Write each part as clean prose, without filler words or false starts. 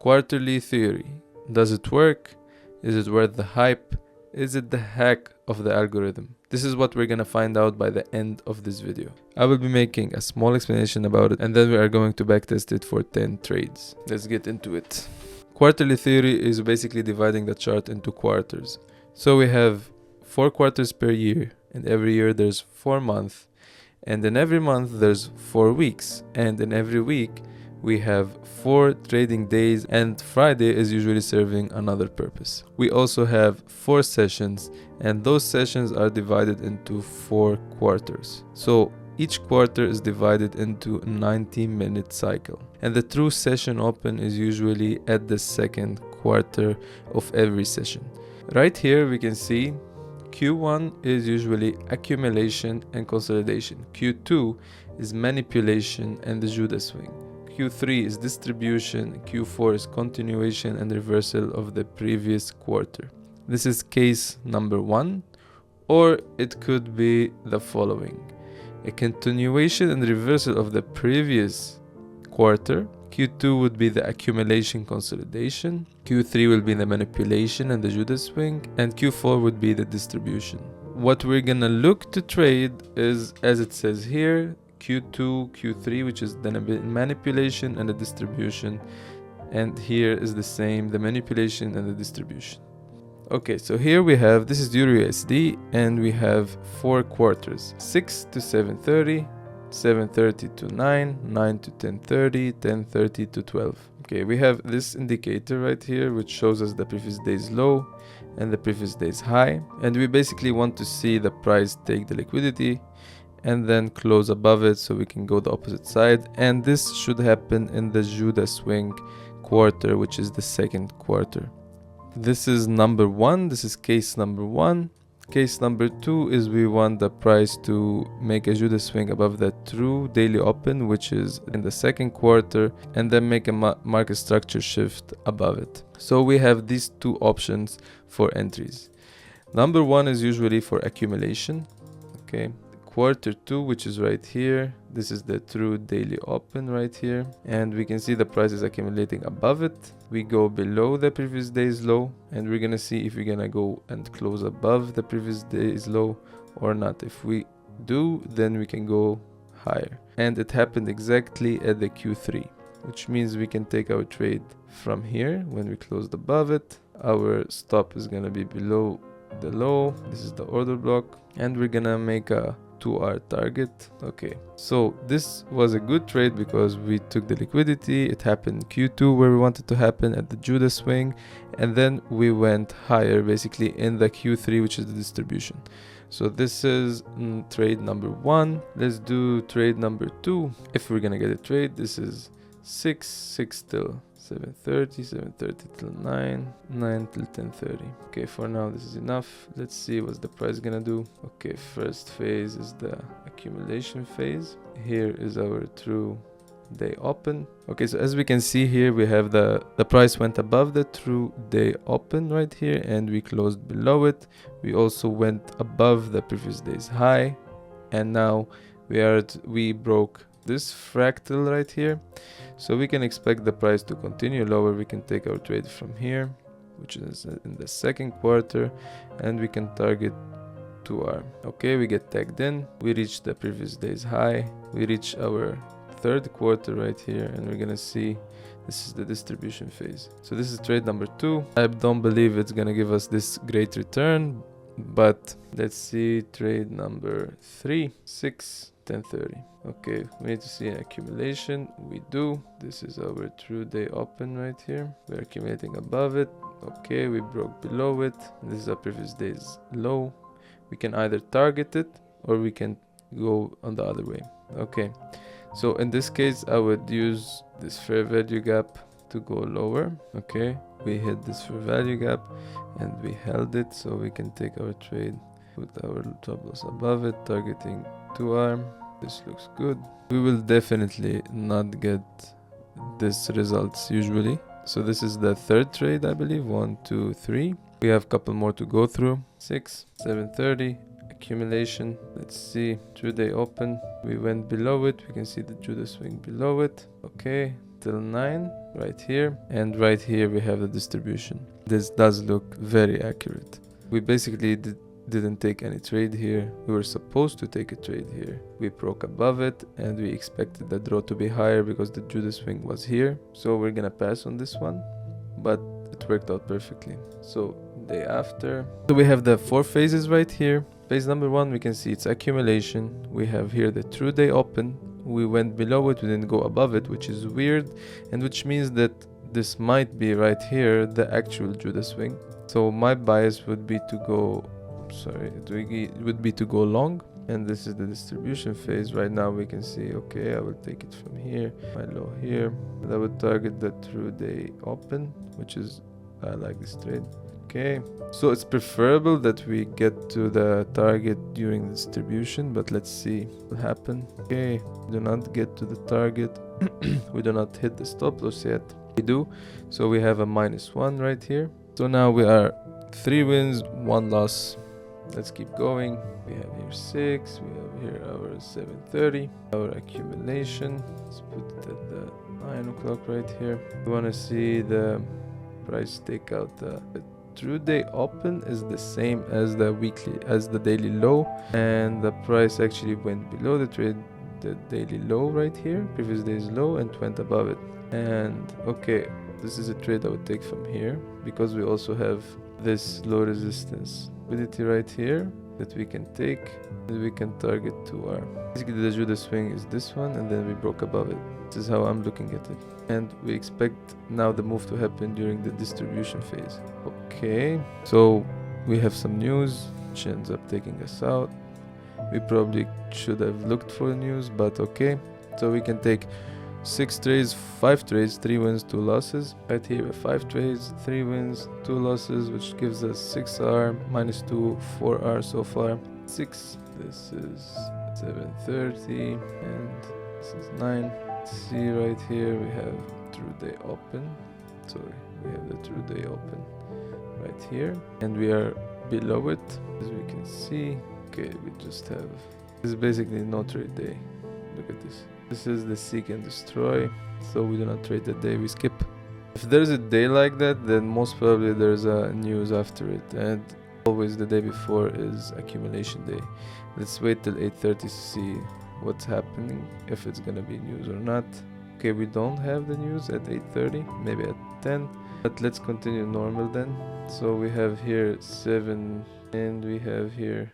Quarterly theory. Does it work? Is it worth the hype? Is it the hack of the algorithm? This is what we're gonna find out by the end of this video. I will be making a small explanation about it, and then we are going to backtest it for 10 trades. Let's get into it. Quarterly theory is basically dividing the chart into quarters. So we have 4 quarters per year, and every year there's 4 months, and in every month there's 4 weeks, and in every week we have 4 trading days, and Friday is usually serving another purpose. We also have 4 sessions, and those sessions are divided into 4 quarters. So each quarter is divided into a 90-minute cycle, and the true session open is usually at the second quarter of every session. Right here we can see Q1 is usually accumulation and consolidation. Q2 is manipulation and the Judah swing. Q3 is distribution, Q4 is continuation and reversal of the previous quarter. This is case number 1, or it could be the following: a continuation and reversal of the previous quarter. Q2 would be the accumulation consolidation, Q3 will be the manipulation and the Judah swing, and Q4 would be the distribution. What we're gonna look to trade is, as it says here, Q2, Q3, which is the manipulation and the distribution, and here is the same, the manipulation and the distribution. Okay, so here we have, this is Euro USD, and we have 4 quarters: 6 to 7:30, 7:30 to 9, 9 to 10:30, 10:30 to 12. Okay, we have this indicator right here which shows us the previous day's low and the previous day's high, and we basically want to see the price take the liquidity and then close above it so we can go the opposite side, and this should happen in the Judah swing quarter, which is the second quarter. This is number 1, this is case number 1. Case number 2 is we want the price to make a Judah swing above the true daily open, which is in the second quarter, and then make a market structure shift above it. So we have these 2 options for entries. Number 1 is usually for accumulation. Okay, quarter 2, which is right here, this is the true daily open right here, and we can see the price is accumulating above it. We go below the previous day's low, and we're gonna see if we're gonna go and close above the previous day's low or not. If we do, then we can go higher, and it happened exactly at the Q3, which means we can take our trade from here. When we closed above it, our stop is gonna be below the low. This is the order block, and we're gonna make a 2R target. Okay, so this was a good trade because we took the liquidity. It happened in Q2 where we wanted to happen at the Judah swing, and then we went higher basically in the Q3, which is the distribution. So this is trade number 1. Let's do trade number 2 if we're gonna get a trade. This is 6 till 7:30, 7:30 till 9, 9 till 10:30. Okay, for now this is enough. Let's see what's the price gonna do. Okay, first phase is the accumulation phase. Here is our true day open. Okay, so as we can see here, we have the price went above the true day open right here, and we closed below it. We also went above the previous day's high, and now we broke this fractal right here, so we can expect the price to continue lower. We can take our trade from here, which is in the second quarter, and we can target 2R. Okay, we get tagged in, we reach the previous day's high, we reach our third quarter right here, and we're gonna see this is the distribution phase. So this is trade number 2. I don't believe it's gonna give us this great return, but let's see trade number 3, 6, 10:30. Okay, we need to see an accumulation. We do. This is our true day open right here. We're accumulating above it. Okay, we broke below it. This is our previous day's low. We can either target it or we can go on the other way. Okay, so in this case I would use this fair value gap to go lower. Okay, we hit this fair value gap and we held it, so we can take our trade with our top loss above it, targeting 2R. This looks good. We will definitely not get this results usually. So this is the third trade, I believe. 1, 2, 3. We have a couple more to go through. 6, 7:30, accumulation. Let's see, true day open. We went below it. We can see the Judah swing below it. Okay, till 9 right here, and right here we have the distribution. This does look very accurate. We basically didn't take any trade here. We were supposed to take a trade here. We broke above it and we expected the draw to be higher because the Judas swing was here. So we're gonna pass on this one, but it worked out perfectly. So day after, so we have the 4 phases right here. Phase number 1, we can see it's accumulation. We have here the true day open. We went below it, we didn't go above it, which is weird, and which means that this might be right here the actual Judas swing. So my bias would be to go, it would be to go long, and this is the distribution phase. Right now we can see, okay, I will take it from here, my low here, and I would target the true day open, which is, I like this trade. Okay, so it's preferable that we get to the target during the distribution, but let's see what will happen. Okay, we do not get to the target. We do not hit the stop loss yet. We do, so we have a -1 right here. So now we are 3 wins, 1 loss. Let's keep going. We have here 6, we have here our 730, our accumulation. Let's put it at the 9 o'clock right here. We want to see the price take out the true day open is the same as the weekly, as the daily low, and the price actually went below the daily low right here, previous day's low, and went above it. And okay, this is a trade I would take from here because we also have this low resistance liquidity right here that we can take and we can target to our, basically the Judas swing is this one, and then we broke above it. This is how I'm looking at it, and we expect now the move to happen during the distribution phase. Okay, so we have some news which ends up taking us out. We probably should have looked for news, but okay. So we can take 6 trades, 5 trades, 3 wins, 2 losses. Right here we have 5 trades, 3 wins, 2 losses, which gives us 6R minus 2, 4R so far. 6. This is 730 and this is 9. See right here we have true day open. Sorry, we have the true day open right here, and we are below it as we can see. Okay, we just have, this is basically no trade day. Look at this. This is the seek and destroy, so we do not trade the day, we skip. If there's a day like that, then most probably there's a news after it, and always the day before is accumulation day. Let's wait till 8:30 to see what's happening, if it's gonna be news or not. Okay, we don't have the news at 8:30, maybe at 10, but let's continue normal then. So we have here 7 and we have here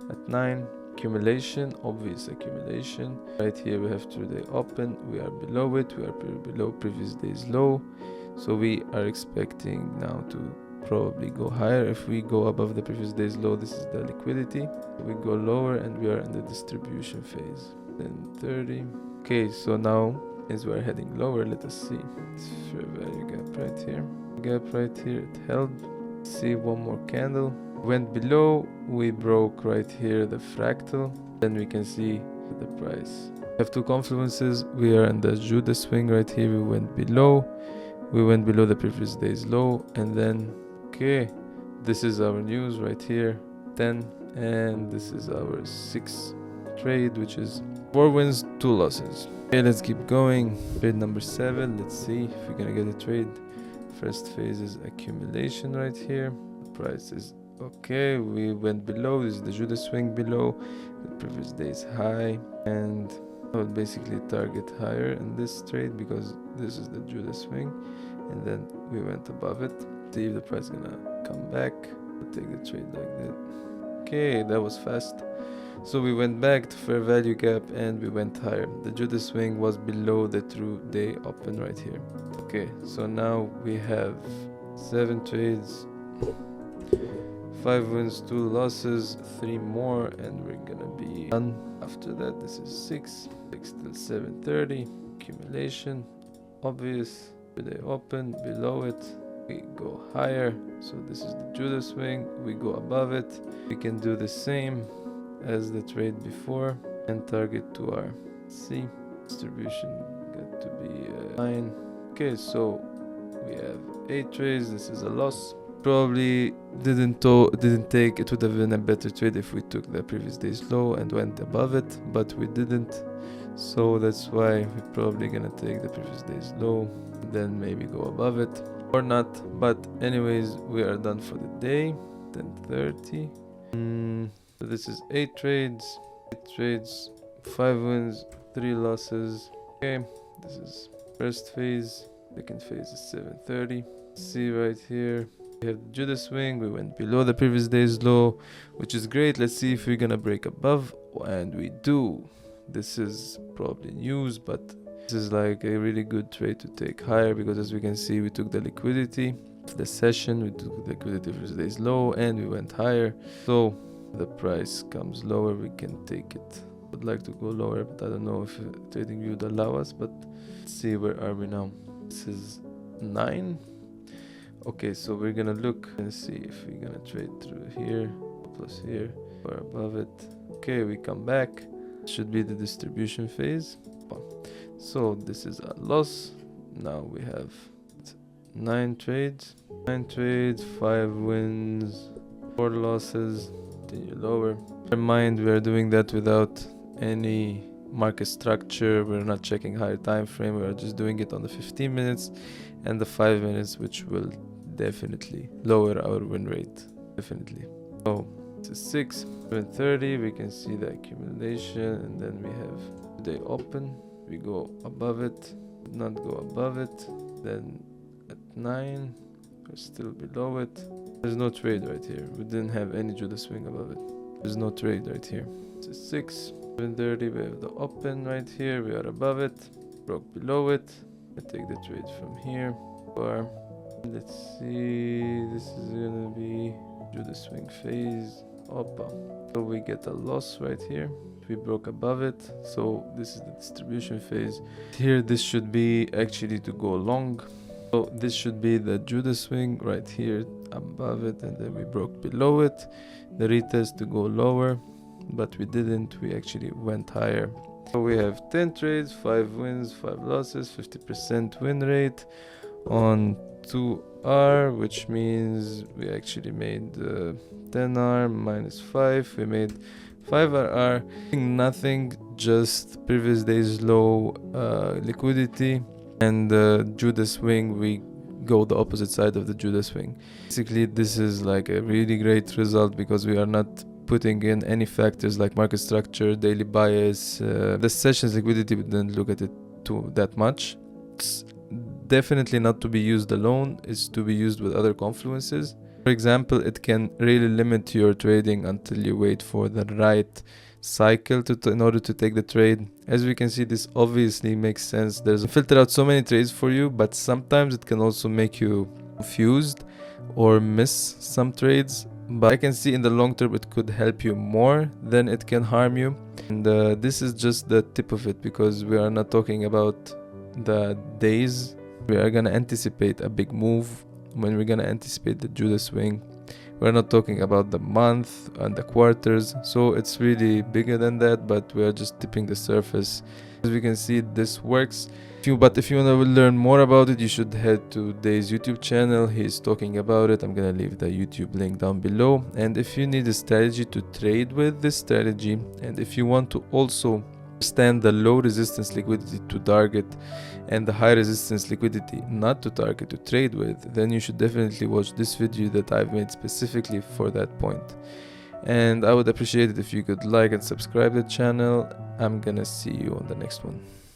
at 9 accumulation, obvious accumulation. Right here we have true day open, we are below it, we are below previous day's low, so we are expecting now to probably go higher. If we go above the previous day's low, this is the liquidity. We go lower and we are in the distribution phase. Then 30. Okay, so now as we're heading lower, let us see. It's fair value gap right here. Gap right here, it held. See one more candle. Went below, we broke right here the fractal. Then we can see the price. We have 2 confluences. We are in the Judas swing right here. We went below. We went below the previous day's low, and then okay, this is our news right here, 10, and this is our 6th trade, which is 4 wins, 2 losses. Okay, let's keep going. Trade number 7, let's see if we're gonna get a trade. First phase is accumulation right here. The price is okay, we went below, this is the Judas swing below the previous day's high, and I would basically target higher in this trade because this is the Judas swing, and then we went above it. See if the price is gonna come back. I'll take the trade like that. Okay, that was fast. So we went back to fair value gap and we went higher. The Judas swing was below the true day open right here. Okay, so now we have 7 trades, 5 wins, 2 losses, 3 more, and we're gonna be done. After that, this is 6 till 7:30. Accumulation, obvious. They open below it. We go higher, so this is the Judas swing. We go above it. We can do the same as the trade before and target to our C. Distribution got to be 9. Okay, so we have 8 trades. This is a loss. Probably didn't take, it would have been a better trade if we took the previous day's low and went above it, but we didn't. So that's why we're probably gonna take the previous day's low, then maybe go above it or not. But anyways, we are done for the day. 10:30. So this is 8 trades, 5 wins, 3 losses. Okay, this is first phase. Second phase is 7:30. See right here, we have the Judas swing. We went below the previous day's low, which is great. Let's see if we're gonna break above, and we do. This is probably news, but this is like a really good trade to take higher, because as we can see, we took the liquidity of the session, we took the liquidity of today's low, and we went higher. So the price comes lower, we can take it. Would like to go lower, but I don't know if TradingView would allow us. But let's see, where are we now? This is 9. Okay, so we're gonna look and see if we're gonna trade through here plus here or above it. Okay, we come back. Should be the distribution phase. So this is a loss. Now we have 9 trades, 5 wins, 4 losses. Continue lower. Bear in mind, we are doing that without any market structure. We're not checking higher time frame. We are just doing it on the 15 minutes and the 5 minutes, which will definitely lower our win rate. Definitely. So this is 6, 7:30. We can see the accumulation, and then we have today open. We go above it, not go above it. Then at 9, we're still below it. There's no trade right here. We didn't have any Judas swing above it. There's no trade right here. This is 6, 7:30. We have the open right here. We are above it, broke below it. I take the trade from here. Or let's see, this is gonna be Judas swing phase. Opa. So we get a loss right here. We broke above it, so this is the distribution phase. Here this should be actually to go long. So this should be the Judas swing right here above it, and then we broke below it. The retest to go lower, but we didn't. We actually went higher. So we have 10 trades, 5 wins, 5 losses, 50% win rate on 2R, which means we actually made 10R minus 5. We made 5RR. Nothing, just previous day's low liquidity, and Judas swing, we go the opposite side of the Judas swing. Basically, this is like a really great result, because we are not putting in any factors like market structure, daily bias, the session's liquidity. We didn't look at it too that much. It's definitely not to be used alone. It's to be used with other confluences. For example, it can really limit your trading until you wait for the right cycle in order to take the trade. As we can see, this obviously makes sense. There's a filter out so many trades for you, but sometimes it can also make you confused or miss some trades. But I can see in the long term it could help you more than it can harm you. And this is just the tip of it, because we are not talking about the days. We are gonna anticipate a big move when we're gonna anticipate the Judas swing. We're not talking about the month and the quarters, so it's really bigger than that, but we are just tipping the surface. As we can see, this works. But if you want to learn more about it, you should head to Dave's YouTube channel. He's talking about it. I'm gonna leave the YouTube link down below. And if you need a strategy to trade with this strategy, and if you want to also understand the low resistance liquidity to target and the high resistance liquidity not to target to trade with, then you should definitely watch this video that I've made specifically for that point. And I would appreciate it if you could like and subscribe the channel. I'm gonna see you on the next one.